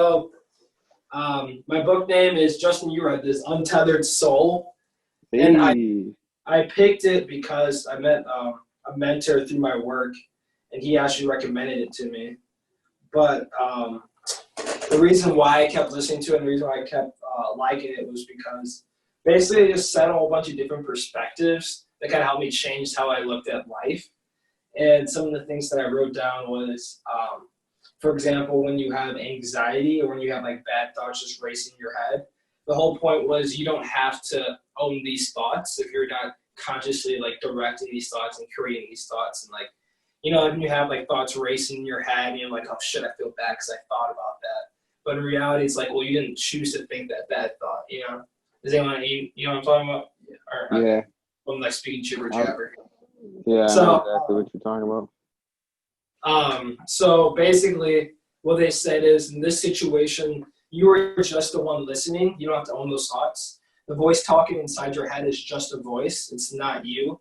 So, my book name is, Justin, you read this, Untethered Soul. And I picked it because I met a mentor through my work, and he actually recommended it to me. But the reason why I kept listening to it and the reason why I kept liking it was because basically it just set a whole bunch of different perspectives that kind of helped me change how I looked at life. And some of the things that I wrote down was, for example, when you have anxiety or when you have like bad thoughts just racing in your head, the whole point was you don't have to own these thoughts if you're not consciously like directing these thoughts and creating these thoughts. And like, you know, when you have like thoughts racing in your head and you're like, oh shit, I feel bad because I thought about that. But in reality, it's like, well, you didn't choose to think that bad thought, you know? Does anyone, you know what I'm talking about? Or, yeah. I'm like speaking jibber jabber. Yeah, so, I know exactly what you're talking about. So basically, what they said is, in this situation, you are just the one listening. You don't have to own those thoughts. The voice talking inside your head is just a voice. It's not you.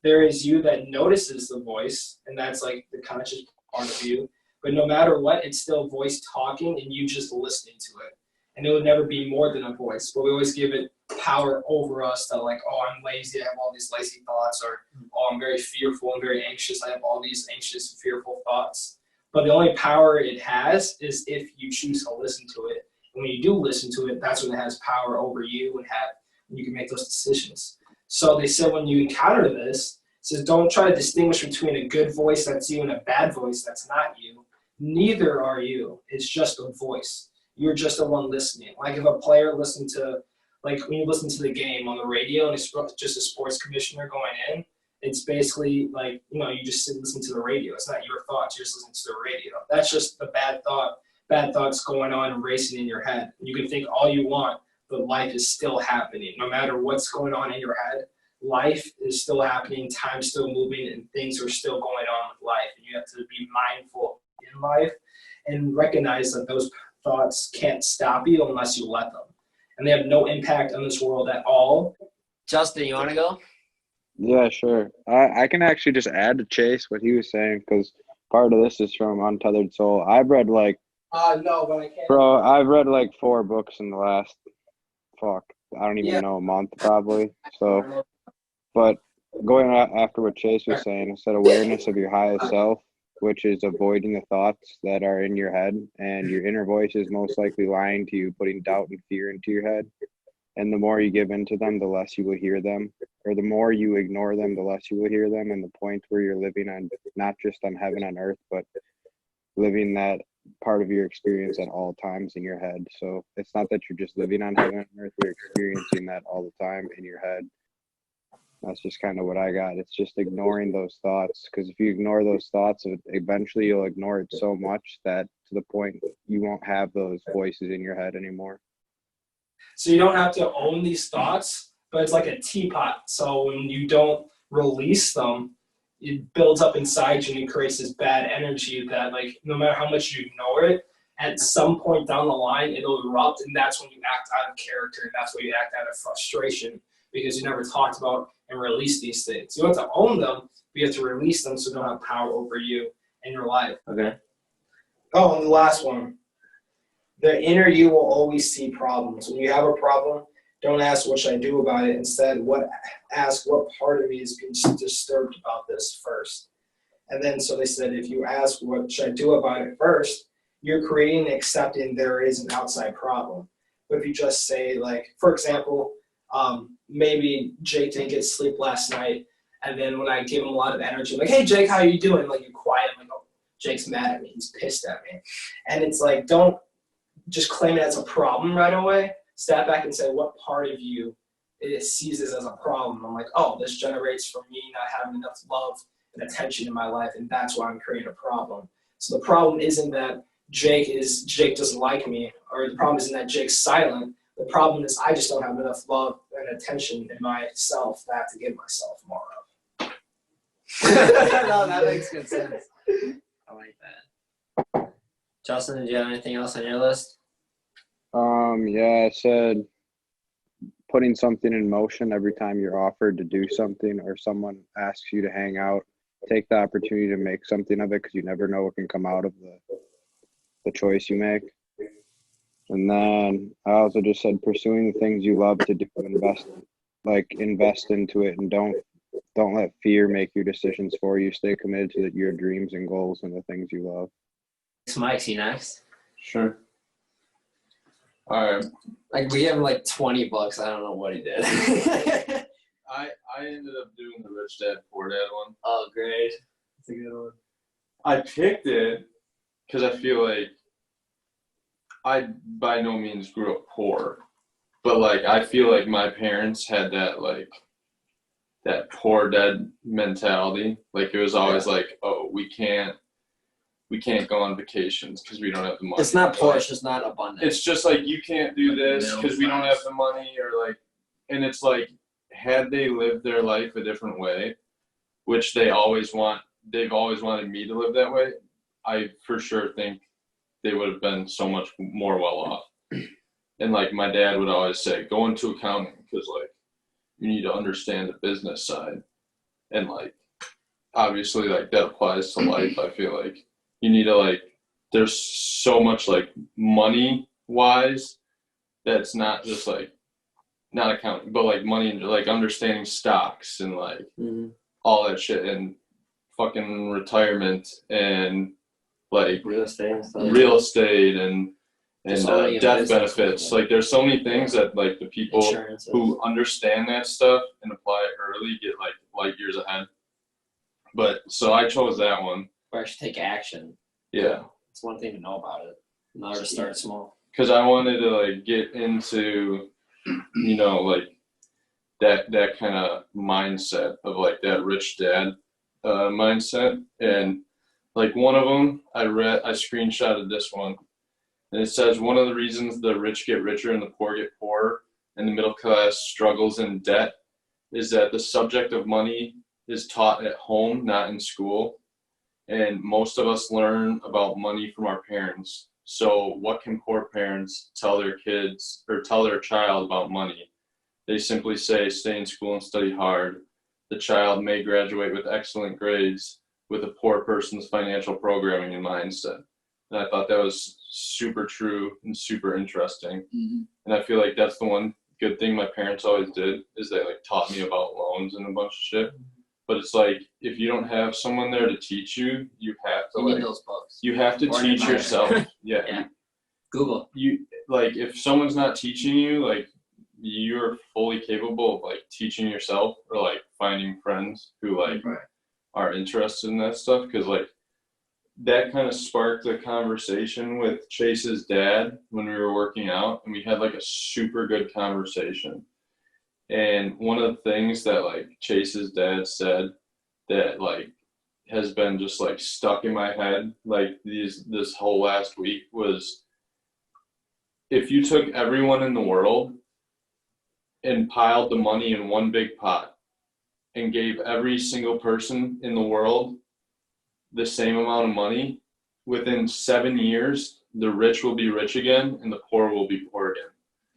There is you that notices the voice, and that's like the conscious part of you. But no matter what, it's still voice talking, and you just listening to it. And it would never be more than a voice. But we always give it power over us that like, oh, I'm lazy. I have all these lazy thoughts. Or, oh, I'm very fearful. I'm very anxious. I have all these anxious and fearful thoughts. But the only power it has is if you choose to listen to it. And when you do listen to it, that's when it has power over you and you can make those decisions. So they said when you encounter this, it says don't try to distinguish between a good voice that's you and a bad voice that's not you. Neither are you. It's just a voice. You're just the one listening. Like if a player listened to, like when you listen to the game on the radio and it's just a sports commissioner going in, it's basically like, you know, you just sit and listen to the radio. It's not your thoughts. You're just listening to the radio. That's just the bad thoughts going on and racing in your head. You can think all you want, but life is still happening. No matter what's going on in your head, life is still happening, time's still moving, and things are still going on with life. And you have to be mindful in life and recognize that those thoughts can't stop you unless you let them. And they have no impact on this world at all. Justin, you want to go? Yeah, sure. I can actually just add to Chase what he was saying because part of this is from Untethered Soul. I've read like no, but I can't. Bro, I've read like 4 books in the last I don't even know, a month probably. So, but going after what Chase was saying, I said awareness of your highest self, which is avoiding the thoughts that are in your head, and your inner voice is most likely lying to you, putting doubt and fear into your head. And the more you give into them, the less you will hear them, or the more you ignore them, the less you will hear them. And the point where you're living on, not just on heaven on earth, but living that part of your experience at all times in your head. So it's not that you're just living on heaven on earth, you're experiencing that all the time in your head. That's just kind of what I got. It's just ignoring those thoughts, because if you ignore those thoughts, eventually you'll ignore it so much that to the point you won't have those voices in your head anymore. So you don't have to own these thoughts, but it's like a teapot. So when you don't release them, it builds up inside you and it creates this bad energy that, like, no matter how much you ignore it, at some point down the line, it'll erupt, and that's when you act out of character, and that's when you act out of frustration, because you never talked about and released these things. You don't have to own them, but you have to release them so they don't have power over you and your life. Okay. Oh, and the last one. The inner you will always see problems. When you have a problem, don't ask what should I do about it. Instead, ask what part of me is being disturbed about this first. And then so they said, if you ask what should I do about it first, you're creating and accepting there is an outside problem. But if you just say, like, for example, maybe Jake didn't get sleep last night, and then when I give him a lot of energy, I'm like, hey Jake, how are you doing? Like, you're quiet, I'm like, oh, Jake's mad at me, he's pissed at me. And it's like, don't just claim it as a problem right away. Step back and say, what part of you it sees this as a problem? I'm like, oh, this generates from me not having enough love and attention in my life, and that's why I'm creating a problem. So the problem isn't that Jake doesn't like me, or the problem isn't that Jake's silent. The problem is I just don't have enough love and attention in myself that I have to give myself more of. No, that makes good sense. I like that. Justin, did you have anything else on your list? Yeah, I said putting something in motion every time you're offered to do something or someone asks you to hang out. Take the opportunity to make something of it, because you never know what can come out of the choice you make. And then I also just said pursuing the things you love to do, invest into it, and don't let fear make your decisions for you. Stay committed to your dreams and goals and the things you love. Smykz, you next? Sure. All right. Like, we have like $20. I don't know what he did. I ended up doing the Rich Dad Poor Dad one. Oh, great. That's a good one. I picked it because I feel like I by no means grew up poor, but like I feel like my parents had that like that poor dad mentality. Like it was always like, oh, we can't go on vacations because we don't have the money. It's not poor, Like, it's just not abundant. it's just like you can't do this because we don't have the money, or like, and it's like, had they lived their life a different way, which they've always wanted me to live that way, I for sure think they would have been so much more well off. And like my dad would always say, go into accounting because like you need to understand the business side. And like obviously like that applies to life. I feel like you need to like, there's so much like money wise that's not just like not accounting, but like money and like understanding stocks and like all that shit and fucking retirement and like real estate and stuff. And so many death business benefits. people. Like there's so many things that like the people Insurances. who understand that stuff and apply it early get like light years ahead. But so I chose that one. Or actually take action. Yeah. It's one thing to know about it. Another to start small. Because I wanted to like get into, you know, like that kind of mindset of like that rich dad mindset. And like one of them I screenshotted this one, and it says one of the reasons the rich get richer and the poor get poorer and the middle class struggles in debt is that the subject of money is taught at home, not in school. And most of us learn about money from our parents. So what can poor parents tell their kids or tell their child about money? They simply say, stay in school and study hard. The child may graduate with excellent grades with a poor person's financial programming and mindset. And I thought that was super true and super interesting. And I feel like that's the one good thing my parents always did is they like taught me about loans and a bunch of shit. But it's like, if you don't have someone there to teach you, you have to You need those books. You have to teach yourself. Yeah. Google. You like, if someone's not teaching you, like you're fully capable of like teaching yourself or like finding friends who like are interested in that stuff. Because like that kind of sparked a conversation with Chase's dad when we were working out, and we had like a super good conversation. And one of the things that like Chase's dad said that like has been just like stuck in my head like this whole last week was, if you took everyone in the world and piled the money in one big pot and gave every single person in the world the same amount of money, within 7 years, the rich will be rich again and the poor will be poor again.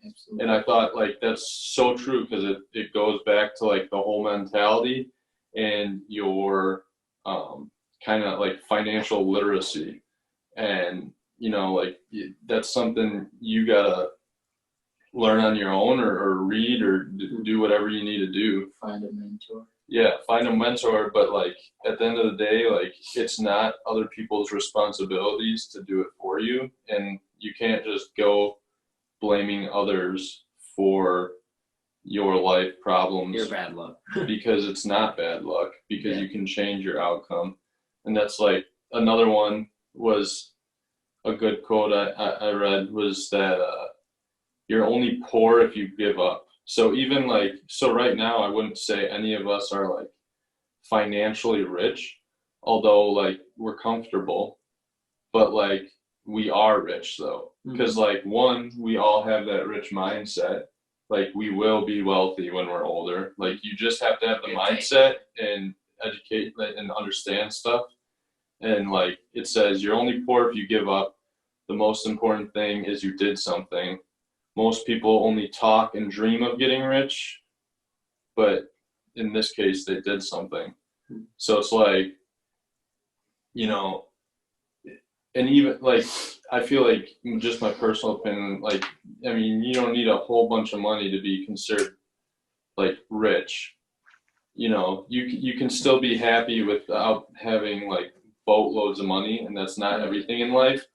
Absolutely. And I thought like that's so true because it goes back to like the whole mentality and your kind of like financial literacy. And you know, like that's something you gotta learn on your own or read or do whatever you need to do. Find a mentor. Yeah, find a mentor, but like at the end of the day, like it's not other people's responsibilities to do it for you, and you can't just go blaming others for your life problems. Your bad luck. Because it's not bad luck, because you can change your outcome. And that's like another one was a good quote I read was that you're only poor if you give up. So even like, so right now I wouldn't say any of us are like financially rich, although like we're comfortable, but like we are rich though. Because like one, we all have that rich mindset. Like we will be wealthy when we're older. Like you just have to have the mindset and educate and understand stuff. And like it says, you're only poor if you give up. The most important thing is you did something. Most people only talk and dream of getting rich, but in this case, they did something. So it's like, you know, and even like I feel like just my personal opinion, like I mean, you don't need a whole bunch of money to be considered like rich. You know, you can still be happy without having like boatloads of money, and that's not everything in life.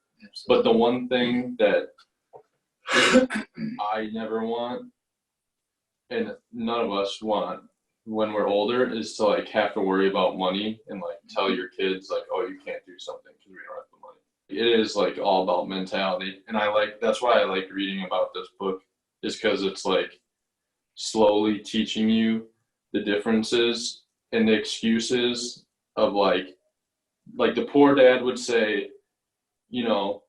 But the one thing that I never want, and none of us want when we're older, is to like have to worry about money and like tell your kids like, oh, you can't do something because we don't have the money. It is like all about mentality, and that's why I like reading about this book, is because it's like slowly teaching you the differences and the excuses of like the poor dad would say, you know,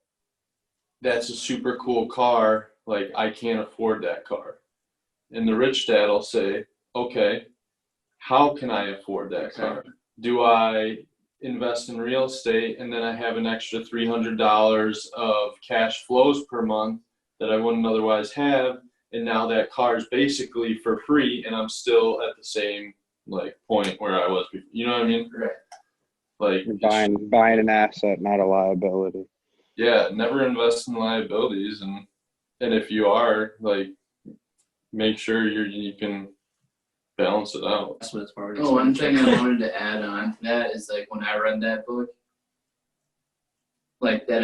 that's a super cool car, like I can't afford that car. And the rich dad will say, okay, how can I afford that car? Do I invest in real estate and then I have an extra $300 of cash flows per month that I wouldn't otherwise have, and now that car is basically for free and I'm still at the same like point where I was before. You know what I mean? Right. Like you're buying an asset, not a liability. Yeah, never invest in liabilities, and if you are, like, make sure you can balance it out. Oh, one thing I wanted to add on to that is like when I read that book, like that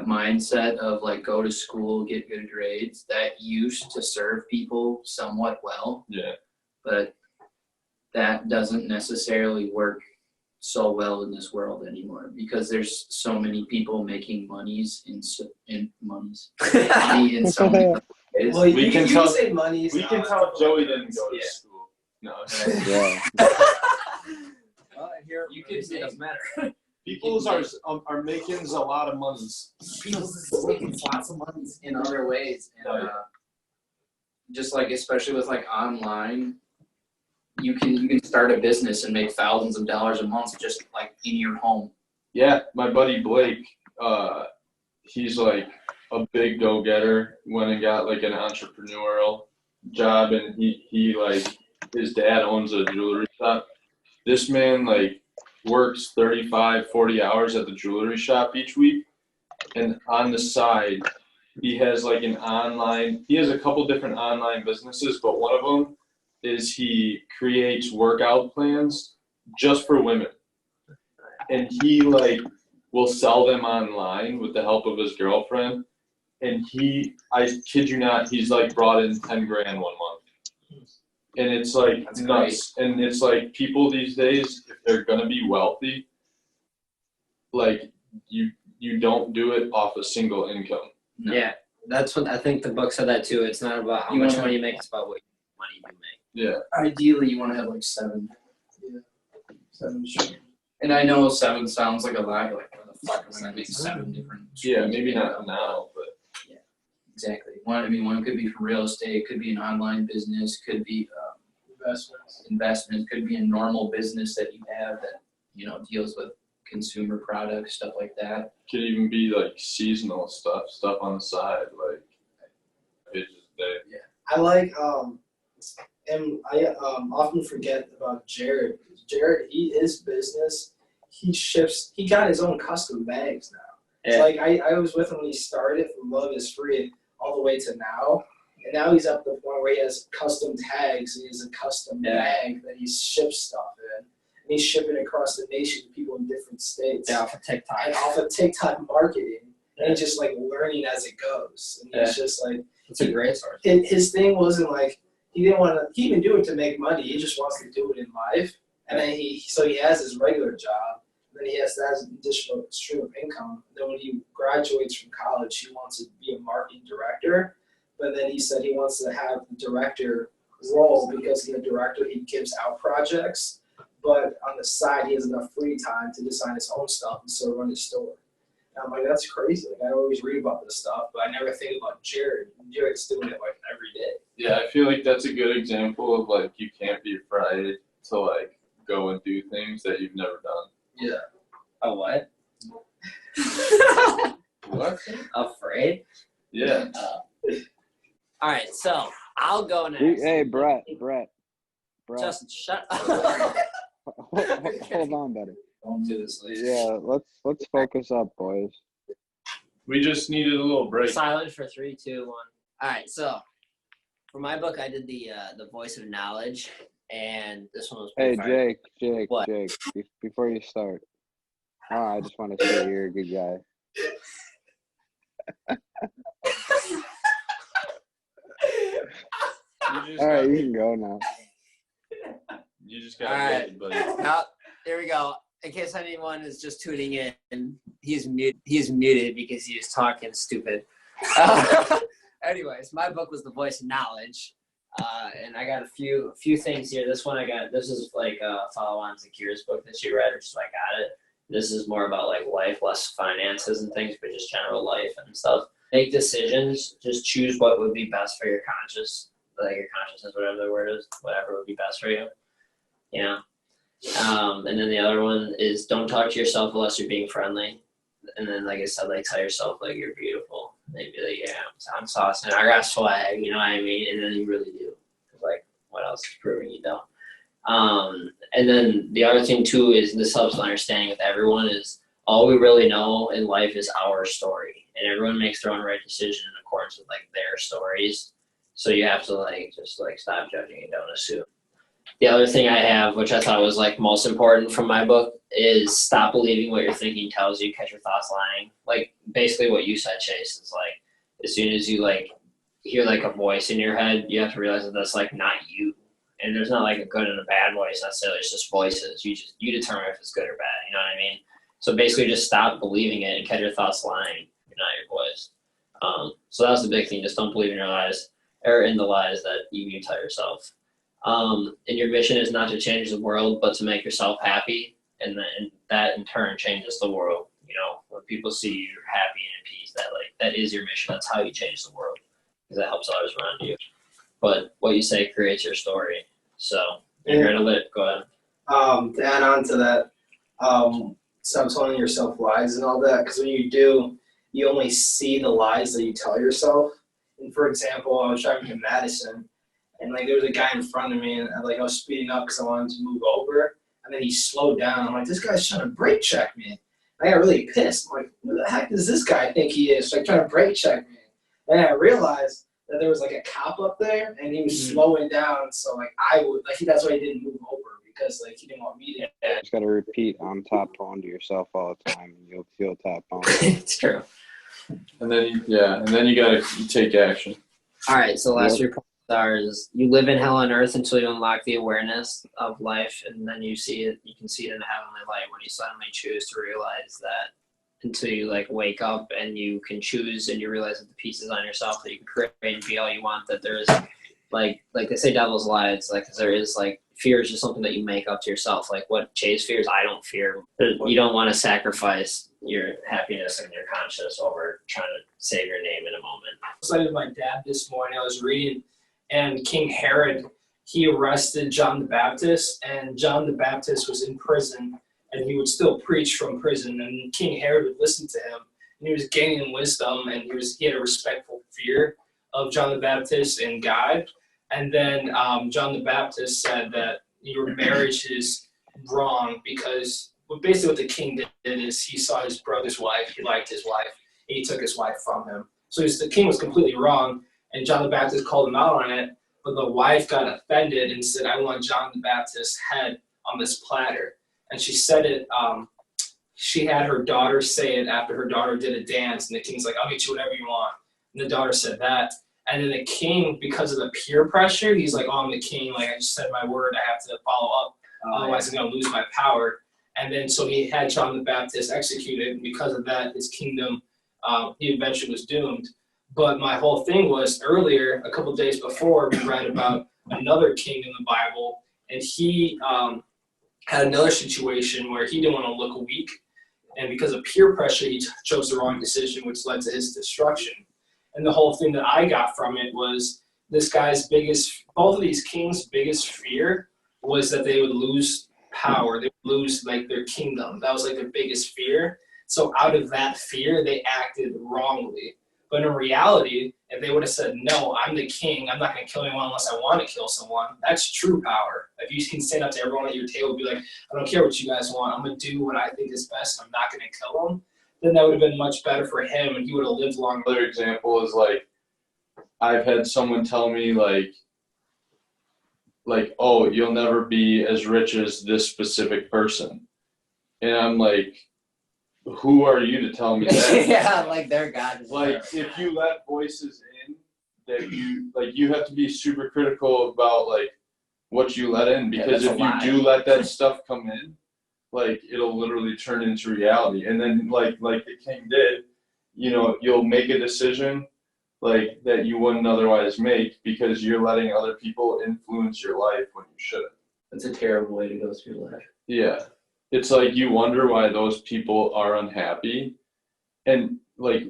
mindset of like go to school, get good grades, that used to serve people somewhat well. Yeah. But that doesn't necessarily work so well in this world anymore because there's so many people making money in so many ways. Well, We you can can say money. We can tell Joey didn't go to school. No. Yeah. Well, here You could it doesn't matter. People's are making a lot of money. People's making lots of money in other ways, and just like especially with like online, you can start a business and make thousands of dollars a month just like in your home. Yeah, my buddy Blake, he's like a big go-getter. Went and got like an entrepreneurial job, and he like his dad owns a jewelry shop. This man like works 35, 40 hours at the jewelry shop each week, and on the side he has like he has a couple different online businesses, but one of them is he creates workout plans just for women, and he like will sell them online with the help of his girlfriend, and I kid you not, he's like brought in 10 grand 1 month, and it's like That's nuts. Great. And it's like people these days, if they're gonna be wealthy, like you don't do it off a single income. No. Yeah, that's what I think the book said that too. It's not about how much money you make; it's about what money you make. Yeah. Ideally, you want to have like 7. Yeah. 7 streams. And I know 7 sounds like a lot. Like, what the fuck am I gonna make 7 different? Yeah, streams maybe of not income? now, but Exactly. One could be from real estate, could be an online business, could be investment, could be a normal business that you have that deals with consumer products, stuff like that. could even be like seasonal stuff on the side, like pages a day. I like and I often forget about Jared. Jared, he is business. He got his own custom bags now. Yeah. It's like I was with him when he started from Love is Free all the way to now. And now he's up to the point where he has custom tags and he has a custom bag that he ships stuff in. And he's shipping across the nation to people in different states. Yeah, off of TikTok. And off of TikTok marketing. And he's just like learning as it goes. And he's just like, It's a great source. his thing wasn't like, he didn't do it to make money. He just wants to do it in life. And then he has his regular job. And then he has that as an additional stream of income. And then when he graduates from college, he wants to be a marketing director. But then he said he wants to have the director role because in the director, he gives out projects. But on the side, he has enough free time to design his own stuff and still run his store. And I'm like, that's crazy. Like, I always read about this stuff, but I never think about Jared. Jared's doing it like every day. Yeah, I feel like that's a good example of like you can't be afraid to like go and do things that you've never done. Yeah. A what? What? Afraid? Yeah. All right, so I'll go next. Hey, Brett. Justin, shut up. Hold on, buddy. Don't do this later. Yeah, let's focus up, boys. We just needed a little break. Silent for 3, 2, 1. All right, so for my book, I did the voice of knowledge, and this one was Hey, pretty fun. Jake, What? before you start, I just want to say you're a good guy. All right, you can go now. You just got All right. muted, buddy. Now, there we go. In case anyone is just tuning in, he's muted because he is talking stupid. Anyways, my book was The Voice of Knowledge, and I got a few things here. This is like a follow-on to Kira's book that she read, which is why I got it. This is more about like life, less finances and things, but just general life and stuff. Make decisions. Just choose what would be best for your consciousness, whatever the word is, whatever would be best for you. You know. And then the other one is don't talk to yourself unless you're being friendly. And then, like I said, like tell yourself like you're beautiful. Maybe like, yeah, I'm sauce and I got swag, you know what I mean? And then you really do. Like, what else is proving you don't? And then the other thing too is this helps understanding with everyone is all we really know in life is our story, and everyone makes their own right decision in accordance with like their stories. So you have to like just like stop judging and don't assume. The other thing I have, which I thought was like most important from my book, is stop believing what your thinking tells you. Catch your thoughts lying. Like basically what you said, Chase, is like as soon as you like hear like a voice in your head, you have to realize that that's like not you. And there's not like a good and a bad voice necessarily. It's just voices. You determine if it's good or bad. You know what I mean? So basically, just stop believing it and catch your thoughts lying. You're not your voice. So that's the big thing. Just don't believe in your lies or in the lies that you tell yourself. And your mission is not to change the world, but to make yourself happy, and that in turn changes the world. You know, when people see you're happy and at peace, that is your mission. That's how you change the world, because that helps others around you. But what you say creates your story. So you're here to live. Go ahead. To add on to that, stop telling yourself lies and all that, because when you do, you only see the lies that you tell yourself. And for example, I was driving to Madison, and like there was a guy in front of me, and I was speeding up because I wanted to move over, and then he slowed down. I'm like, this guy's trying to brake check me. I got really pissed. I'm like, who the heck does this guy think he is? Like trying to brake check me. And I realized that there was like a cop up there, and he was slowing down. So like that's why he didn't move over, because like he didn't want me to. You just gotta repeat "I'm top phone" to yourself all the time, and you'll top phone. It's true. And then you gotta take action. All right. So last 3 points is you live in hell on earth until you unlock the awareness of life, and then you see it. You can see it in the heavenly light when you suddenly choose to realize that. Until you like wake up and you can choose and you realize that the pieces on yourself that you can create and be all you want, that there is like they say devil's lie. It's like there is like fear is just something that you make up to yourself. Like what Chase fears, I don't fear. You don't want to sacrifice your happiness and your conscience over trying to save your name in a moment. I was with my dad this morning. I was reading, and King Herod, he arrested John the Baptist, and John the Baptist was in prison. And he would still preach from prison, and King Herod would listen to him. And he was gaining wisdom, and he had a respectful fear of John the Baptist and God. And then John the Baptist said that your marriage is wrong, because basically what the king did is he saw his brother's wife, he liked his wife, and he took his wife from him. So the king was completely wrong, and John the Baptist called him out on it, but the wife got offended and said, I want John the Baptist's head on this platter. And she said it, she had her daughter say it after her daughter did a dance, and the king's like, I'll get you whatever you want. And the daughter said that. And then the king, because of the peer pressure, he's like, oh, I'm the king, like I just said my word, I have to follow up, otherwise I'm gonna lose my power. And then so he had John the Baptist executed, and because of that, his kingdom, he eventually was doomed. But my whole thing was earlier, a couple days before, we read about another king in the Bible, and he had another situation where he didn't want to look weak, and because of peer pressure, he chose the wrong decision, which led to his destruction. And the whole thing that I got from it was this guy's both of these kings' biggest fear was that they would lose power, they would lose like their kingdom. That was like their biggest fear. So out of that fear, they acted wrongly. But in reality, if they would have said, no, I'm the king, I'm not going to kill anyone unless I want to kill someone, that's true power. If you can stand up to everyone at your table and be like, I don't care what you guys want, I'm going to do what I think is best, and I'm not going to kill them, then that would have been much better for him, and he would have lived longer. Another example is like, I've had someone tell me like, oh, you'll never be as rich as this specific person. And I'm like, who are you to tell me that? Yeah, like they're God. Like, if you let voices in that you have to be super critical about like what you let in, because if you do let that stuff come in, like it'll literally turn into reality. And then like the king did, you'll make a decision like that you wouldn't otherwise make because you're letting other people influence your life when you shouldn't. That's a terrible way to go through life. Yeah. It's like you wonder why those people are unhappy. And like,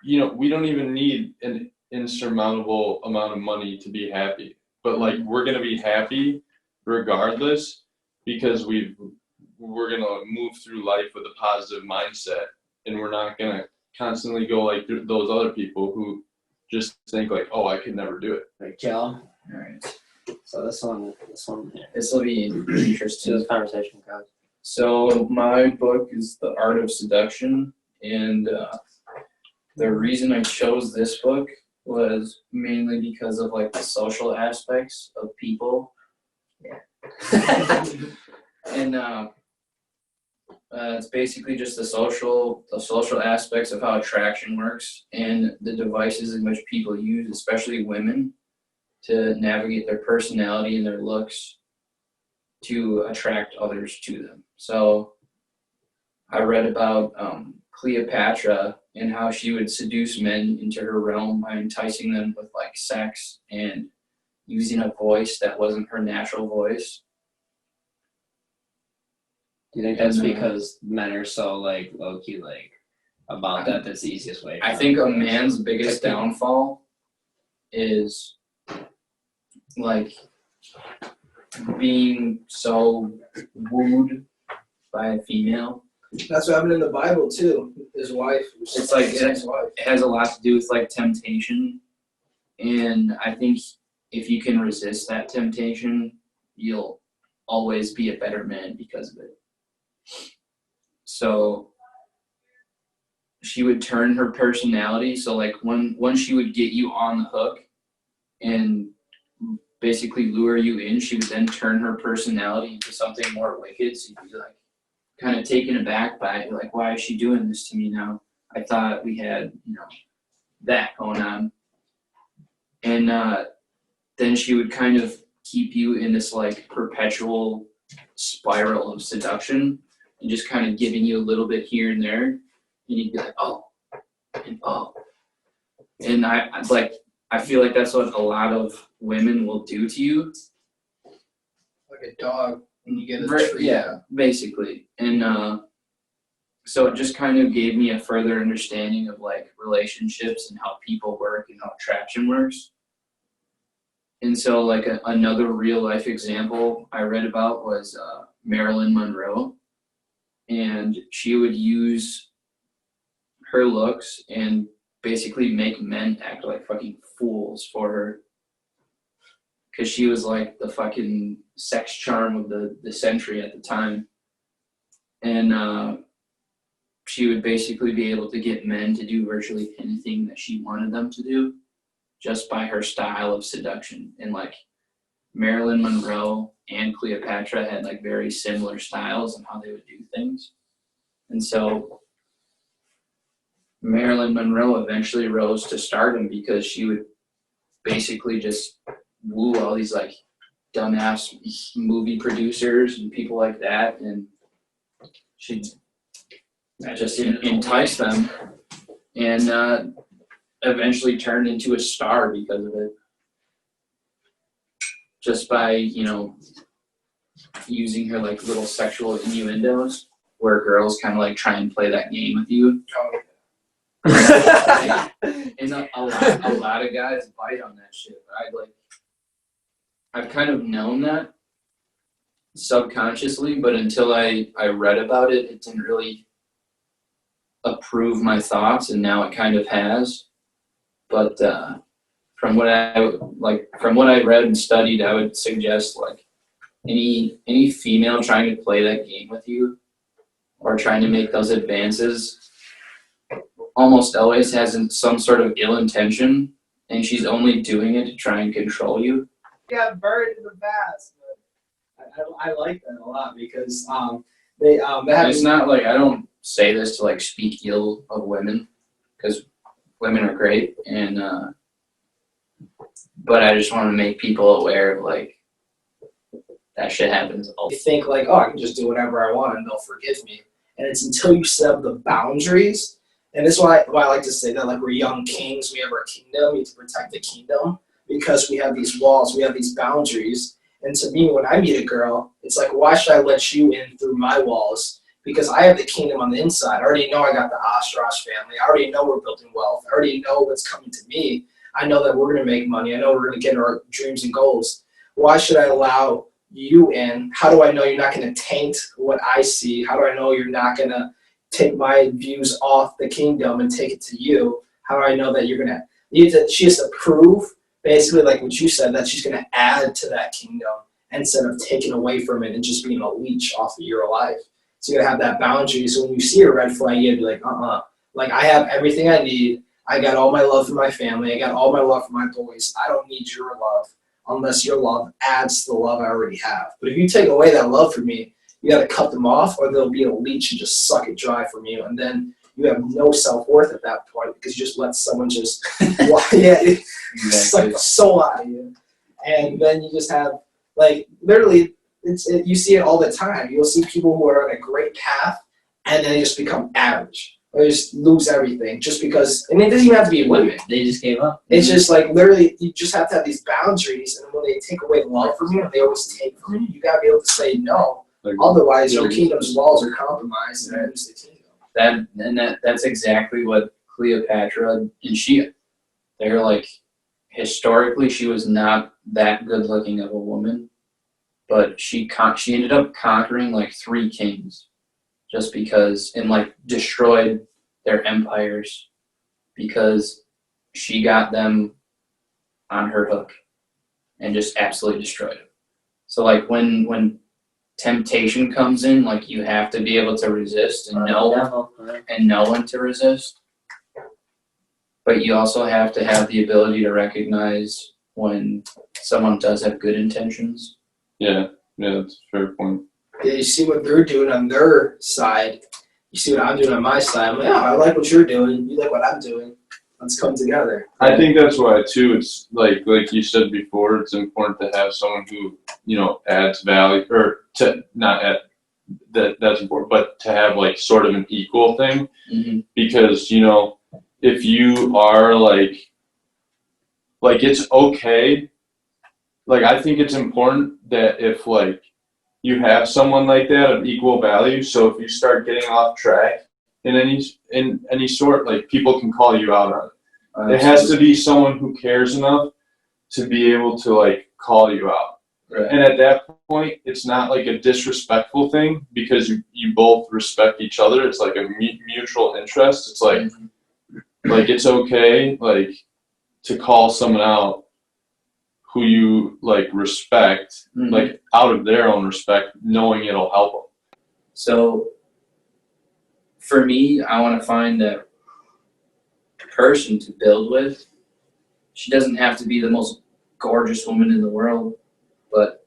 we don't even need an insurmountable amount of money to be happy. But like, we're going to be happy regardless because we're going to move through life with a positive mindset. And we're not going to constantly go like those other people who just think like, oh, I could never do it. Right, Joe. All right. So this one. This will be interesting. This conversation goes. So my book is The Art of Seduction, and the reason I chose this book was mainly because of like the social aspects of people. Yeah. And it's basically just the social aspects of how attraction works and the devices in which people use, especially women, to navigate their personality and their looks to attract others to them. So I read about Cleopatra and how she would seduce men into her realm by enticing them with like sex and using a voice that wasn't her natural voice. Do you think that's because men are so like low-key like about that? That's the easiest way. I think a man's biggest downfall is like being so wooed by a female. That's what happened in the Bible too. His wife. It's like it has a lot to do with like temptation, and I think if you can resist that temptation, you'll always be a better man because of it. So she would turn her personality. So like when she would get you on the hook and basically lure you in, she would then turn her personality into something more wicked. So you'd be like kind of taken aback by it. You're like, why is she doing this to me now? I thought we had, that going on. And then she would kind of keep you in this like perpetual spiral of seduction and just kind of giving you a little bit here and there. And you'd be like, oh, and oh. And I feel like that's what a lot of women will do to you. Like a dog when you get a treat. Yeah, basically. And so it just kind of gave me a further understanding of like relationships and how people work and how attraction works. And so like another real life example I read about was Marilyn Monroe. And she would use her looks and basically make men act like fucking fools for her. Because she was like the fucking sex charm of the century at the time. And she would basically be able to get men to do virtually anything that she wanted them to do just by her style of seduction. And like Marilyn Monroe and Cleopatra had like very similar styles and how they would do things. And so Marilyn Monroe eventually rose to stardom because she would basically just woo all these like dumbass movie producers and people like that, and she'd just entice them and eventually turned into a star because of it, just by using her like little sexual innuendos where girls kind of like try and play that game with you. And a lot of guys bite on that shit. I've kind of known that subconsciously, but until I read about it, it didn't really approve my thoughts, and now it kind of has. But from what I read and studied, I would suggest like any female trying to play that game with you or trying to make those advances almost always has some sort of ill intention, and she's only doing it to try and control you. Got buried in the past. I like that a lot because they have. It's not like I don't say this to like speak ill of women, because women are great, and but I just want to make people aware of like that shit happens. They think like, oh, I can just do whatever I want and they'll forgive me. And it's until you set up the boundaries. And this is why I like to say that like we're young kings, we have our kingdom, we need to protect the kingdom because we have these walls, we have these boundaries. And to me, when I meet a girl, it's like, why should I let you in through my walls? Because I have the kingdom on the inside. I already know I got the Oshtourage family. I already know we're building wealth. I already know what's coming to me. I know that we're going to make money. I know we're going to get our dreams and goals. Why should I allow you in? How do I know you're not going to taint what I see? How do I know you're not going to take my views off the kingdom and take it to you? How do I know that you're going to, she has to prove, basically like what you said, that she's going to add to that kingdom instead of taking away from it and just being a leech off of your life. So you gotta have that boundary. So when you see a red flag, you gotta be like, like I have everything I need. I got all my love for my family. I got all my love for my boys. I don't need your love unless your love adds to the love I already have. But if you take away that love from me, you gotta cut them off or they'll be a leech and just suck it dry from you. And then you have no self-worth at that point because you just let someone just, suck the soul out of you. And then you just have, like, literally, you see it all the time. You'll see people who are on a great path and then they just become average or just lose everything just because. I mean, it doesn't even have to be women. They just gave up. It's just like literally, you just have to have these boundaries, and when they take away love from you, they always take from you. You gotta be able to say no. Otherwise, your kingdom's walls are compromised, and I lose the kingdom. That's exactly what Cleopatra and they're like, historically, she was not that good looking of a woman. But she ended up conquering like 3 kings just because, and like destroyed their empires because she got them on her hook and just absolutely destroyed them. So like when temptation comes in, like you have to be able to resist and know when to resist. But you also have to have the ability to recognize when someone does have good intentions. Yeah, that's a fair point. Yeah, you see what they're doing on their side. You see what I'm doing on my side. I'm like, oh, I like what you're doing. You like what I'm doing. Let's come together. I think that's why too. It's like you said before. It's important to have someone who adds value, or to not add. That's important, but to have like sort of an equal thing, because if you are like it's okay. Like, I think it's important that if, like, you have someone like that of equal value, so if you start getting off track in any sort, like, people can call you out on it. It has to be someone who cares enough to be able to, like, call you out. Right. And at that point, it's not, like, a disrespectful thing because you both respect each other. It's, like, a mutual interest. It's, like, it's okay, like, to call someone out who you like respect, like out of their own respect, knowing it'll help them. So for me, I want to find a person to build with. She doesn't have to be the most gorgeous woman in the world, but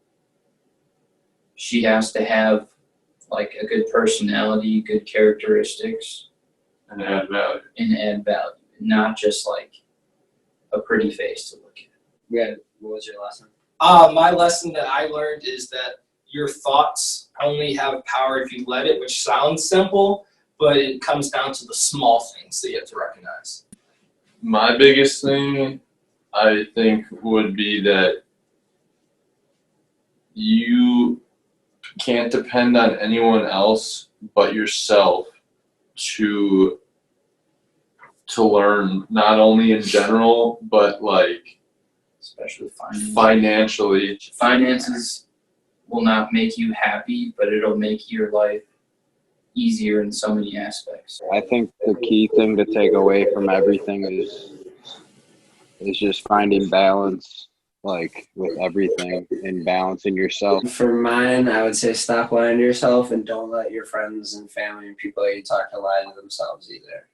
she has to have like a good personality, good characteristics, and add value. Not just like a pretty face to look at. Yeah. What was your lesson? My lesson that I learned is that your thoughts only have power if you let it, which sounds simple, but it comes down to the small things that you have to recognize. My biggest thing, I think, would be that you can't depend on anyone else but yourself to learn, not only in general, but like especially financially. Finances will not make you happy, but it'll make your life easier in so many aspects. I think the key thing to take away from everything is just finding balance, like with everything, and balancing yourself. For mine, I would say stop lying to yourself and don't let your friends and family and people that you talk to lie to themselves either.